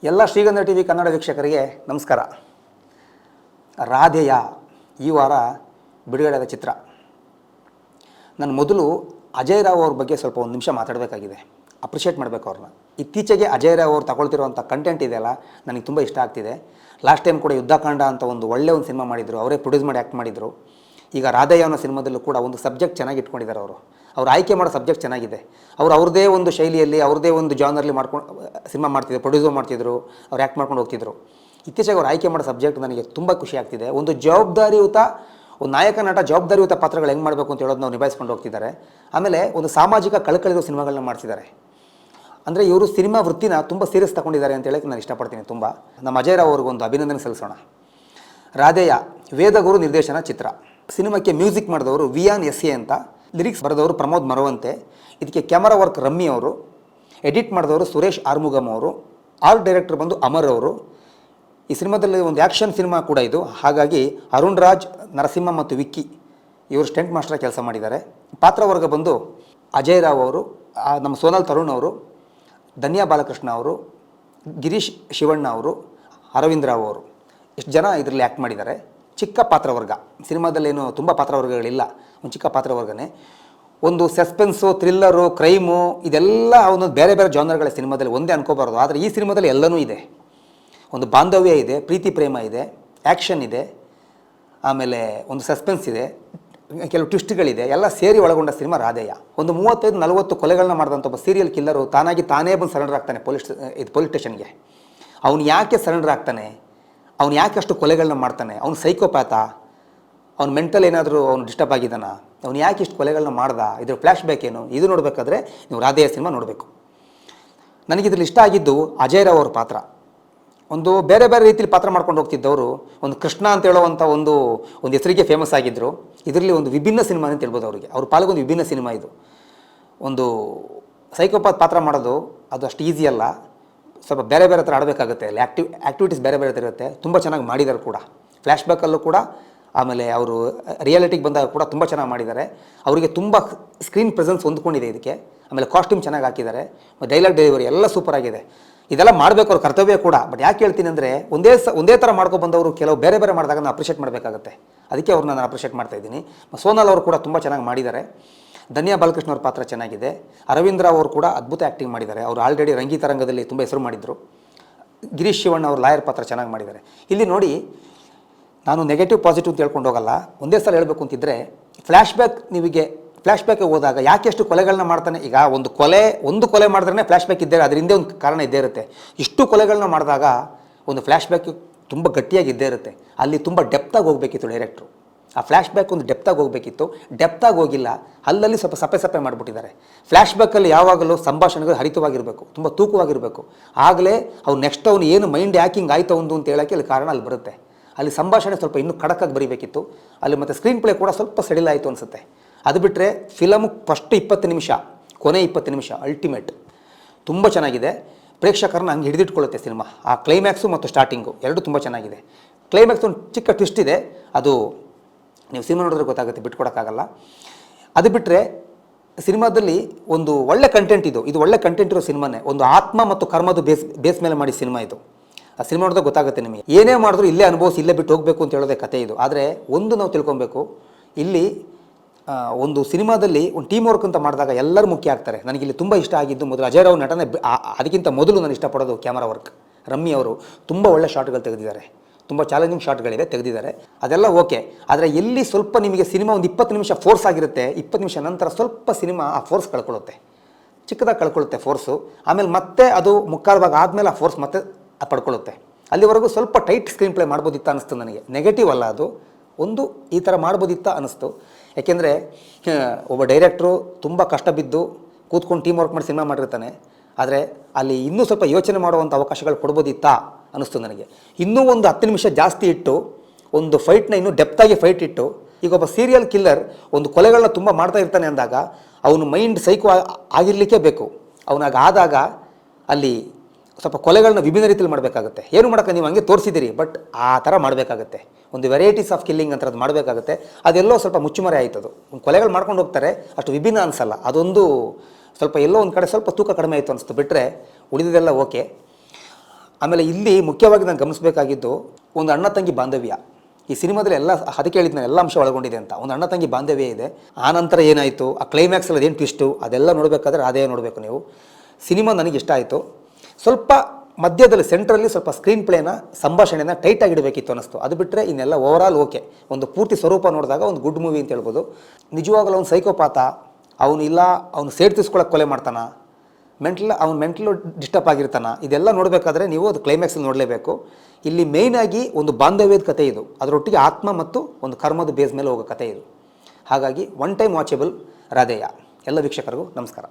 ಎಲ್ಲ ಶ್ರೀಗಂಧ T V Kannada ವೀಕ್ಷಕರಿಗೆ ನಮಸ್ಕಾರ. ರಾಧೆಯ ಈ ವಾರ ಬಿಡುಗಡೆಯಾದ ಚಿತ್ರ. ನಾನು ಮೊದಲು ಅಜಯ್ ರಾವ್ ಅವ್ರ ಬಗ್ಗೆ ಸ್ವಲ್ಪ ಒಂದು ನಿಮಿಷ ಮಾತಾಡಬೇಕಾಗಿದೆ, ಅಪ್ರಿಷಿಯೇಟ್ ಮಾಡಬೇಕು ಅವ್ರನ್ನ. ಇತ್ತೀಚೆಗೆ ಅಜಯ್ ರಾವ್ ಅವ್ರು ತಗೊಳ್ತಿರುವಂಥ ಕಂಟೆಂಟ್ ಇದೆಯಲ್ಲ, ನನಗೆ ತುಂಬ ಇಷ್ಟ ಆಗ್ತಿದೆ. ಲಾಸ್ಟ್ ಟೈಮ್ ಕೂಡ ಯುದ್ಧಕಾಂಡ ಅಂತ ಒಂದು ಒಳ್ಳೆಯ ಸಿನಿಮಾ ಮಾಡಿದರು, ಅವರೇ ಪ್ರೊಡ್ಯೂಸ್ ಮಾಡಿ ಆ್ಯಕ್ಟ್ ಮಾಡಿದರು. ಈಗ ರಾಧೆಯ ಅನ್ನೋ ಸಿನಿಮಾದಲ್ಲೂ ಕೂಡ ಒಂದು ಸಬ್ಜೆಕ್ಟ್ ಚೆನ್ನಾಗಿ ಇಟ್ಕೊಂಡಿದ್ದಾರೆ ಅವ್ರು ಆಯ್ಕೆ ಮಾಡೋ ಸಬ್ಜೆಕ್ಟ್ ಚೆನ್ನಾಗಿದೆ. ಅವ್ರದ್ದೇ ಒಂದು ಶೈಲಿಯಲ್ಲಿ ಅವ್ರದ್ದೇ ಒಂದು ಜಾನರ್ಲಿ ಮಾಡ್ಕೊಂಡು ಸಿನಿಮಾ ಮಾಡ್ತಿದ್ರು, ಪ್ರೊಡ್ಯೂಸರ್ ಮಾಡ್ತಿದ್ರು, ಅವ್ರು ಆ್ಯಕ್ಟ್ ಮಾಡ್ಕೊಂಡು ಹೋಗ್ತಿದ್ರು. ಇತ್ತೀಚೆಗೆ ಅವ್ರು ಆಯ್ಕೆ ಮಾಡೋ ಸಬ್ಜೆಕ್ಟ್ ನನಗೆ ತುಂಬ ಖುಷಿ ಆಗ್ತಿದೆ. ಒಂದು ಜವಾಬ್ದಾರಿಯುತ ಒಂದು ನಾಯಕ ನಟ ಜವಾಬ್ದಾರಿಯುತ ಪಾತ್ರಗಳು ಹೆಂಗೆ ಮಾಡಬೇಕು ಅಂತ ಹೇಳೋದು ನಾವು ನಿಭಾಯಿಸ್ಕೊಂಡು ಹೋಗ್ತಿದ್ದಾರೆ. ಆಮೇಲೆ ಒಂದು ಸಾಮಾಜಿಕ ಕಳಕಳಿದ ಸಿನಿಮಾಗಳನ್ನ ಮಾಡ್ತಿದ್ದಾರೆ. ಅಂದರೆ ಇವರು ಸಿನಿಮಾ ವೃತ್ತಿನ ತುಂಬ ಸೀರಿಯಸ್ ತಗೊಂಡಿದ್ದಾರೆ ಅಂತ ಹೇಳಕ್ಕೆ ನಾನು ಇಷ್ಟಪಡ್ತೀನಿ. ತುಂಬ ನಮ್ಮ ಅಜಯ್ ರಾವ್ ಅವ್ರಿಗೊಂದು ಅಭಿನಂದನೆ ಸಲ್ಲಿಸೋಣ. ರಾಧೆಯ ವೇದಗುರು ನಿರ್ದೇಶನ ಚಿತ್ರ. ಸಿನಿಮಾಕ್ಕೆ ಮ್ಯೂಸಿಕ್ ಮಾಡಿದವರು ವಿಯಾನ್ ಎಸ್ ಎ ಅಂತ, ಲಿರಿಕ್ಸ್ ಬರೆದವರು ಪ್ರಮೋದ್ ಮರವಂತೆ, ಇದಕ್ಕೆ ಕ್ಯಾಮರಾ ವರ್ಕ್ ರಮ್ಮಿ ಅವರು, ಎಡಿಟ್ ಮಾಡಿದವರು ಸುರೇಶ್ ಆರ್ಮುಗಮ್ ಅವರು, ಆರ್ಟ್ ಡೈರೆಕ್ಟರ್ ಬಂದು ಅಮರ್ ಅವರು. ಈ ಸಿನಿಮಾದಲ್ಲಿ ಒಂದು ಆ್ಯಕ್ಷನ್ ಸಿನಿಮಾ ಕೂಡ ಇದು. ಹಾಗಾಗಿ ಅರುಣ್ ರಾಜ್, ನರಸಿಂಹ ಮತ್ತು ವಿಕ್ಕಿ ಇವರು ಸ್ಟೆಂಟ್ ಮಾಸ್ಟರ್ ಕೆಲಸ ಮಾಡಿದ್ದಾರೆ. ಪಾತ್ರವರ್ಗ ಬಂದು ಅಜಯ್ ರಾವ್ ಅವರು, ನಮ್ಮ ಸೋನಾಲ್ ತರುಣ್ ಅವರು, ಧನ್ಯಾ ಬಾಲಕೃಷ್ಣ ಅವರು, ಗಿರೀಶ್ ಶಿವಣ್ಣ ಅವರು, ಅರವಿಂದ್ ರಾವ್ ಅವರು, ಇಷ್ಟು ಜನ ಇದರಲ್ಲಿ ಆ್ಯಕ್ಟ್ ಮಾಡಿದ್ದಾರೆ. ಚಿಕ್ಕ ಪಾತ್ರವರ್ಗ, ಸಿನಿಮಾದಲ್ಲೇನು ತುಂಬ ಪಾತ್ರವರ್ಗಗಳಿಲ್ಲ, ಒಂದು ಚಿಕ್ಕ ಪಾತ್ರವರ್ಗನೇ. ಒಂದು ಸಸ್ಪೆನ್ಸು, ಥ್ರಿಲ್ಲರು, ಕ್ರೈಮು ಇದೆಲ್ಲ ಒಂದೊಂದು ಬೇರೆ ಬೇರೆ ಜಾನರ್ಗಳ ಸಿನಿಮಾದಲ್ಲಿ ಒಂದೇ ಅನ್ಕೋಬಾರ್ದು. ಆದರೆ ಈ ಸಿನಿಮಾದಲ್ಲಿ ಎಲ್ಲನೂ ಇದೆ. ಒಂದು ಬಾಂಧವ್ಯ ಇದೆ, ಪ್ರೀತಿ ಪ್ರೇಮ ಇದೆ, ಆ್ಯಕ್ಷನ್ ಇದೆ, ಆಮೇಲೆ ಒಂದು ಸಸ್ಪೆನ್ಸ್ ಇದೆ, ಕೆಲವು ಟ್ವಿಸ್ಟ್ಗಳಿದೆ, ಎಲ್ಲ ಸೇರಿ ಒಳಗೊಂಡ ಸಿನಿಮಾ ರಾಧೆಯ. ಒಂದು 35-40 ಕೊಲೆಗಳನ್ನ ಮಾಡಿದಂಥ ಒಬ್ಬ ಸೀರಿಯಲ್ ಕಿಲ್ಲರು ತಾನೇ ಬಂದು ಸರೆಂಡರ್ ಆಗ್ತಾನೆ ಪೊಲೀಸ್ ಸ್ಟೇಷನ್ಗೆ. ಅವನು ಯಾಕೆ ಸರೆಂಡರ್ ಆಗ್ತಾನೆ, ಅವ್ನು ಯಾಕೆ ಅಷ್ಟು ಕೊಲೆಗಳನ್ನ ಮಾಡ್ತಾನೆ, ಅವ್ನು ಸೈಕೋಪ್ಯಾತ, ಅವ್ನು ಮೆಂಟಲ್ ಏನಾದರೂ ಅವ್ನು ಡಿಸ್ಟರ್ಬ್ ಆಗಿದ್ದಾನ, ಅವ್ನು ಯಾಕೆ ಇಷ್ಟು ಕೊಲೆಗಳನ್ನ ಮಾಡ್ದ, ಇದ್ರ ಫ್ಲ್ಯಾಶ್ ಬ್ಯಾಕ್ ಏನು, ಇದು ನೋಡಬೇಕಾದ್ರೆ ನೀವು ರಾಧೆಯ ಸಿನಿಮಾ ನೋಡಬೇಕು. ನನಗಿದ್ರಲ್ಲಿ ಇಷ್ಟ ಆಗಿದ್ದು ಅಜಯ್ ರಾವ್ ಅವ್ರ ಪಾತ್ರ. ಒಂದು ಬೇರೆ ಬೇರೆ ರೀತಿಯಲ್ಲಿ ಪಾತ್ರ ಮಾಡ್ಕೊಂಡು ಹೋಗ್ತಿದ್ದವರು, ಒಂದು ಕೃಷ್ಣ ಅಂತ ಹೇಳುವಂಥ ಒಂದು ಹೆಸರಿಗೆ ಫೇಮಸ್ ಆಗಿದ್ದರು. ಇದರಲ್ಲಿ ಒಂದು ವಿಭಿನ್ನ ಸಿನಿಮಾ ಅಂತ ಹೇಳ್ಬೋದು ಅವರಿಗೆ. ಅವ್ರ ಪಾಲ್ಗೊಂದು ವಿಭಿನ್ನ ಸಿನಿಮಾ ಇದು. ಒಂದು ಸೈಕೋಪಾತ್ ಪಾತ್ರ ಮಾಡೋದು ಅದು ಅಷ್ಟು ಈಸಿ ಅಲ್ಲ, ಸ್ವಲ್ಪ ಬೇರೆ ಬೇರೆ ಥರ ಆಡಬೇಕಾಗುತ್ತೆ. ಅಲ್ಲಿ ಆ್ಯಕ್ಟಿವಿಟೀಸ್ ಬೇರೆ ಬೇರೆ ಥರ ಇರುತ್ತೆ. ತುಂಬ ಚೆನ್ನಾಗಿ ಮಾಡಿದ್ದಾರೆ ಕೂಡ. ಫ್ಲ್ಯಾಶ್ ಬ್ಯಾಕಲ್ಲೂ ಕೂಡ, ಆಮೇಲೆ ಅವರು ರಿಯಾಲಿಟಿಗೆ ಬಂದಾಗ ಕೂಡ ತುಂಬ ಚೆನ್ನಾಗಿ ಮಾಡಿದ್ದಾರೆ. ಅವರಿಗೆ ತುಂಬ ಸ್ಕ್ರೀನ್ ಪ್ರೆಸೆನ್ಸ್ ಹೊಂದ್ಕೊಂಡಿದೆ ಇದಕ್ಕೆ. ಆಮೇಲೆ ಕಾಸ್ಟ್ಯೂಮ್ ಚೆನ್ನಾಗಿ ಹಾಕಿದ್ದಾರೆ, ಡೈಲಾಗ್ ಡೆಲಿವರಿ ಎಲ್ಲ ಸೂಪರ್ ಆಗಿದೆ. ಇದೆಲ್ಲ ಮಾಡಬೇಕು, ಅವ್ರ ಕರ್ತವ್ಯ ಕೂಡ. ಬಟ್ ಯಾಕೆ ಹೇಳ್ತೀನಿ ಅಂದರೆ, ಒಂದೇ ಥರ ಮಾಡ್ಕೊಂಡು ಬಂದವರು ಕೆಲವು ಬೇರೆ ಬೇರೆ ಮಾಡಿದಾಗ ನಾನು ಅಪ್ರಿಷಿಯೇಟ್ ಮಾಡಬೇಕಾಗುತ್ತೆ. ಅದಕ್ಕೆ ಅವ್ರನ್ನ ನಾನು ಅಪ್ರಿಷಿಯೇಟ್ ಮಾಡ್ತಾಯಿದ್ದೀನಿ. ಸೋನಾಲ್ ಅವರು ಕೂಡ ತುಂಬ ಚೆನ್ನಾಗಿ ಮಾಡಿದ್ದಾರೆ. ಧನ್ಯಾ ಬಾಲಕೃಷ್ಣ ಅವ್ರ ಪಾತ್ರ ಚೆನ್ನಾಗಿದೆ. ಅರವಿಂದ್ ರಾವ್ ಅವರು ಕೂಡ ಅದ್ಭುತ ಆ್ಯಕ್ಟಿಂಗ್ ಮಾಡಿದ್ದಾರೆ. ಅವರು ಆಲ್ರೆಡಿ ರಂಗೀತರಂಗದಲ್ಲಿ ತುಂಬ ಹೆಸರು ಮಾಡಿದರು. ಗಿರೀಶ್ ಶಿವಣ್ಣ ಅವರು ಲಾಯರ್ ಪಾತ್ರ ಚೆನ್ನಾಗಿ ಮಾಡಿದ್ದಾರೆ. ಇಲ್ಲಿ ನೋಡಿ, ನಾನು ನೆಗೆಟಿವ್ ಪಾಸಿಟಿವ್ ಅಂತ ಹೇಳ್ಕೊಂಡು ಹೋಗಲ್ಲ. ಒಂದೇ ಸಲ ಹೇಳಬೇಕು ಅಂತಿದ್ದರೆ, ಫ್ಲ್ಯಾಶ್ ಬ್ಯಾಕ್ಗೆ ಹೋದಾಗ ಯಾಕೆ ಎಷ್ಟು ಕೊಲೆಗಳನ್ನ ಮಾಡ್ತಾನೆ. ಈಗ ಒಂದು ಕೊಲೆ ಮಾಡಿದ್ರೆ ಫ್ಲ್ಯಾಶ್ ಬ್ಯಾಕ್ ಇದ್ದೇ, ಅದ್ರ ಹಿಂದೆ ಒಂದು ಕಾರಣ ಇದ್ದೇ ಇರುತ್ತೆ. ಇಷ್ಟು ಕೊಲೆಗಳನ್ನ ಮಾಡಿದಾಗ ಒಂದು ಫ್ಲ್ಯಾಶ್ ಬ್ಯಾಕ್ ತುಂಬ ಗಟ್ಟಿಯಾಗಿ ಇದ್ದೇ ಇರುತ್ತೆ. ಅಲ್ಲಿ ತುಂಬ ಡೆಪ್ತಾಗಿ ಹೋಗಬೇಕಿತ್ತು ಡೈರೆಕ್ಟ್ರು. ಆ ಫ್ಲ್ಯಾಶ್ ಬ್ಯಾಕ್ ಒಂದು ಡೆಪ್ತಾಗಿ ಹೋಗಬೇಕಿತ್ತು, ಡೆಪ್ತಾಗಿ ಹೋಗಿಲ್ಲ. ಅಲ್ಲಲ್ಲಿ ಸ್ವಲ್ಪ ಸಪ್ಪೆ ಮಾಡಿಬಿಟ್ಟಿದ್ದಾರೆ. ಫ್ಲ್ಯಾಶ್ ಬ್ಯಾಕಲ್ಲಿ ಯಾವಾಗಲೂ ಸಂಭಾಷಣೆಗಳು ಹರಿತವಾಗಿರಬೇಕು, ತುಂಬ ತೂಕವಾಗಿರಬೇಕು. ಆಗಲೇ ಅವ್ನು ನೆಕ್ಸ್ಟ್ ಅವನು ಏನು ಮೈಂಡ್ ಹ್ಯಾಕಿಂಗ್ ಆಯ್ತು ಒಂದು ಅಂತ ಹೇಳೋಕ್ಕೆ ಅಲ್ಲಿ ಕಾರಣ ಅಲ್ಲಿ ಬರುತ್ತೆ. ಅಲ್ಲಿ ಸಂಭಾಷಣೆ ಸ್ವಲ್ಪ ಇನ್ನೂ ಖಡಕ್ಕಾಗಿ ಬರೀಬೇಕಿತ್ತು. ಅಲ್ಲಿ ಮತ್ತು ಸ್ಕ್ರೀನ್ ಪ್ಲೇ ಕೂಡ ಸ್ವಲ್ಪ ಸಡಿಲ ಆಯಿತು ಅನಿಸುತ್ತೆ. ಅದು ಬಿಟ್ಟರೆ ಫಿಲಮು ಫಸ್ಟ್ 20 ನಿಮಿಷ, ಕೊನೆ 20 ನಿಮಿಷ ಅಲ್ಟಿಮೇಟ್ ತುಂಬ ಚೆನ್ನಾಗಿದೆ. ಪ್ರೇಕ್ಷಕರನ್ನ ಹಂಗೆ ಹಿಡಿದಿಟ್ಕೊಳ್ಳುತ್ತೆ ಸಿನಿಮಾ. ಆ ಕ್ಲೈಮ್ಯಾಕ್ಸು ಮತ್ತು ಸ್ಟಾರ್ಟಿಂಗು ಎರಡು ತುಂಬ ಚೆನ್ನಾಗಿದೆ. ಕ್ಲೈಮ್ಯಾಕ್ಸ್ ಒಂದು ಚಿಕ್ಕ ಟ್ವಿಸ್ಟ್ ಇದೆ, ಅದು ನೀವು ಸಿನಿಮಾ ನೋಡಿದ್ರೆ ಗೊತ್ತಾಗುತ್ತೆ, ಬಿಟ್ಕೊಡೋಕ್ಕಾಗಲ್ಲ. ಅದು ಬಿಟ್ಟರೆ ಸಿನಿಮಾದಲ್ಲಿ ಒಂದು ಒಳ್ಳೆ ಕಂಟೆಂಟ್ ಇದು ಒಳ್ಳೆ ಕಂಟೆಂಟ್ ಇರೋ ಸಿನಿಮಾನೇ. ಒಂದು ಆತ್ಮ ಮತ್ತು ಕರ್ಮದ ಬೇಸ್ ಮೇಲೆ ಮಾಡಿ ಸಿನಿಮಾ ಇದು. ಆ ಸಿನಿಮಾ ನೋಡಿದ್ರೆ ಗೊತ್ತಾಗುತ್ತೆ ನಿಮಗೆ. ಏನೇ ಮಾಡಿದ್ರು ಇಲ್ಲೇ ಅನುಭವಿಸಿ ಇಲ್ಲೇ ಬಿಟ್ಟು ಹೋಗಬೇಕು ಅಂತ ಹೇಳೋದೇ ಕತೆ ಇದು. ಆದರೆ ಒಂದು ನಾವು ತಿಳ್ಕೊಬೇಕು, ಇಲ್ಲಿ ಒಂದು ಸಿನಿಮಾದಲ್ಲಿ ಒಂದು ಟೀಮ್ ವರ್ಕ್ ಅಂತ ಮಾಡಿದಾಗ ಎಲ್ಲರೂ ಮುಖ್ಯ ಆಗ್ತಾರೆ. ನನಗಿಲ್ಲಿ ತುಂಬ ಇಷ್ಟ ಆಗಿದ್ದು ಮೊದಲು ಅಜಯ್ ರಾವ್ ನಟನೆ. ಅದಕ್ಕಿಂತ ಮೊದಲು ನಾನು ಇಷ್ಟಪಡೋದು ಕ್ಯಾಮರಾ ವರ್ಕ್. ರಮ್ಮಿ ಅವರು ತುಂಬ ಒಳ್ಳೆ ಶಾಟ್ಗಳು ತೆಗೆದಿದ್ದಾರೆ, ತುಂಬ ಚಾಲೆಂಜಿಂಗ್ ಶಾಟ್ಗಳಿದೆ ತೆಗೆದಿದ್ದಾರೆ, ಅದೆಲ್ಲ ಓಕೆ. ಆದರೆ ಎಲ್ಲಿ ಸ್ವಲ್ಪ ನಿಮಗೆ ಸಿನಿಮಾ ಒಂದು 20 ನಿಮಿಷ ಫೋರ್ಸ್ ಆಗಿರುತ್ತೆ, 20 ನಿಮಿಷ ನಂತರ ಸ್ವಲ್ಪ ಸಿನಿಮಾ ಆ ಫೋರ್ಸ್ ಕಳ್ಕೊಳ್ಳುತ್ತೆ, ಚಿಕ್ಕದಾಗಿ ಕಳ್ಕೊಳ್ಳುತ್ತೆ ಫೋರ್ಸು. ಆಮೇಲೆ ಮತ್ತೆ ಅದು ಮುಕ್ಕಾಲು ಭಾಗ ಆದಮೇಲೆ ಆ ಫೋರ್ಸ್ ಮತ್ತೆ ಪಡ್ಕೊಳ್ಳುತ್ತೆ. ಅಲ್ಲಿವರೆಗೂ ಸ್ವಲ್ಪ ಟೈಟ್ ಸ್ಕ್ರೀನ್ ಪ್ಲೇ ಮಾಡ್ಬೋದಿತ್ತ ಅನ್ನಿಸ್ತು ನನಗೆ. ನೆಗೆಟಿವ್ ಅಲ್ಲ ಅದು, ಒಂದು ಈ ಥರ ಮಾಡ್ಬೋದಿತ್ತ ಅನ್ನಿಸ್ತು. ಯಾಕೆಂದರೆ ಒಬ್ಬ ಡೈರೆಕ್ಟ್ರು ತುಂಬ ಕಷ್ಟ ಬಿದ್ದು ಕೂತ್ಕೊಂಡು ಟೀಮ್ ವರ್ಕ್ ಮಾಡಿ ಸಿನಿಮಾ ಮಾಡಿರ್ತಾನೆ. ಆದರೆ ಅಲ್ಲಿ ಇನ್ನೂ ಸ್ವಲ್ಪ ಯೋಚನೆ ಮಾಡುವಂಥ ಅವಕಾಶಗಳು ಕೊಡ್ಬೋದಿತ್ತಾ ಅನ್ನಿಸ್ತು ನನಗೆ. ಇನ್ನೂ ಒಂದು 10 ನಿಮಿಷ ಜಾಸ್ತಿ ಇಟ್ಟು ಒಂದು ಫೈಟ್ನ ಇನ್ನೂ ಡೆಪ್ತಾಗಿ ಫೈಟ್ ಇಟ್ಟು, ಈಗ ಒಬ್ಬ ಸೀರಿಯಲ್ ಕಿಲ್ಲರ್ ಒಂದು ಕೊಲೆಗಳನ್ನ ತುಂಬ ಮಾಡ್ತಾ ಇರ್ತಾನೆ ಅಂದಾಗ ಅವನು ಮೈಂಡ್ ಸೈಕೋ ಆಗಿರಲಿಕ್ಕೆ ಬೇಕು. ಅವನಾಗಾದಾಗ ಅಲ್ಲಿ ಸ್ವಲ್ಪ ಕೊಲೆಗಳನ್ನ ವಿಭಿನ್ನ ರೀತಿಯಲ್ಲಿ ಮಾಡಬೇಕಾಗುತ್ತೆ. ಏನು ಮಾಡೋಕ್ಕೆ ನೀವು ಹಂಗೆ ತೋರಿಸಿದ್ದೀರಿ, ಬಟ್ ಆ ಥರ ಮಾಡಬೇಕಾಗತ್ತೆ. ಒಂದು ವೆರೈಟೀಸ್ ಆಫ್ ಕಿಲ್ಲಿಂಗ್ ಅಂತ ಅದು ಮಾಡಬೇಕಾಗುತ್ತೆ. ಅದೆಲ್ಲೋ ಸ್ವಲ್ಪ ಮುಚ್ಚುಮರೆ ಆಯ್ತದು. ಒಂದು ಕೊಲೆಗಳು ಮಾಡ್ಕೊಂಡು ಹೋಗ್ತಾರೆ, ಅಷ್ಟು ವಿಭಿನ್ನ ಅನಿಸಲ್ಲ. ಅದೊಂದು ಸ್ವಲ್ಪ ಎಲ್ಲೋ ಒಂದು ಕಡೆ ಸ್ವಲ್ಪ ತೂಕ ಕಡಿಮೆ ಆಯಿತು ಅನಿಸ್ತು. ಬಿಟ್ಟರೆ ಉಳಿದಿದ್ದೆಲ್ಲ ಓಕೆ. ಆಮೇಲೆ ಇಲ್ಲಿ ಮುಖ್ಯವಾಗಿ ನಾನು ಗಮನಿಸಬೇಕಾಗಿದ್ದು ಒಂದು ಅಣ್ಣ ತಂಗಿ ಬಾಂಧವ್ಯ. ಈ ಸಿನಿಮಾದಲ್ಲಿ ಎಲ್ಲ ಅದಕ್ಕೆ ಹೇಳಿದ್ನ ಎಲ್ಲ ಅಂಶ ಒಳಗೊಂಡಿದೆ ಅಂತ. ಒಂದು ಅಣ್ಣ ತಂಗಿ ಬಾಂಧವ್ಯ ಇದೆ. ಆ ನಂತರ ಏನಾಯಿತು, ಆ ಕ್ಲೈಮ್ಯಾಕ್ಸಲ್ಲಿ ಅದೇನು ಟ್ವಿಸ್ಟು ಅದೆಲ್ಲ ನೋಡಬೇಕಾದ್ರೆ ಅದೇ ನೋಡಬೇಕು ನೀವು. ಸಿನಿಮಾ ನನಗೆ ಇಷ್ಟ ಆಯಿತು. ಸ್ವಲ್ಪ ಮಧ್ಯದಲ್ಲಿ ಸೆಂಟ್ರಲ್ಲಿ ಸ್ವಲ್ಪ ಸ್ಕ್ರೀನ್ ಪ್ಲೇನ ಸಂಭಾಷಣೆನ ಟೈಟಾಗಿ ಇಡಬೇಕಿತ್ತು ಅನ್ನಿಸ್ತು. ಅದು ಬಿಟ್ಟರೆ ಇನ್ನೆಲ್ಲ ಓವರಾಲ್ ಓಕೆ. ಒಂದು ಪೂರ್ತಿ ಸ್ವರೂಪ ನೋಡಿದಾಗ ಒಂದು ಗುಡ್ ಮೂವಿ ಅಂತ ಹೇಳ್ಬೋದು. ನಿಜವಾಗಲೂ ಅವ್ನು ಸೈಕೋಪಾತ, ಅವನು ಸೇಡ್ ತೀಸ್ಕೊಳ್ಳೋಕೆ ಕೊಲೆ ಮಾಡ್ತಾನ, ಮೆಂಟಲ್ ಡಿಸ್ಟರ್ಬ್ ಆಗಿರ್ತಾನ, ಇದೆಲ್ಲ ನೋಡಬೇಕಾದ್ರೆ ನೀವು ಅದು ಕ್ಲೈಮ್ಯಾಕ್ಸಲ್ಲಿ ನೋಡಲೇಬೇಕು. ಇಲ್ಲಿ ಮೇಯ್ನಾಗಿ ಒಂದು ಬಾಂಧವ್ಯದ ಕಥೆ ಇದು, ಅದರೊಟ್ಟಿಗೆ ಆತ್ಮ ಮತ್ತು ಒಂದು ಕರ್ಮದ ಬೇಸ್ ಮೇಲೆ ಹೋಗೋ ಕಥೆ ಇದು. ಹಾಗಾಗಿ ಒನ್ ಟೈಮ್ ವಾಚಬಲ್ ರಾಧೇಯ. ಎಲ್ಲ ವೀಕ್ಷಕರಿಗೂ ನಮಸ್ಕಾರ.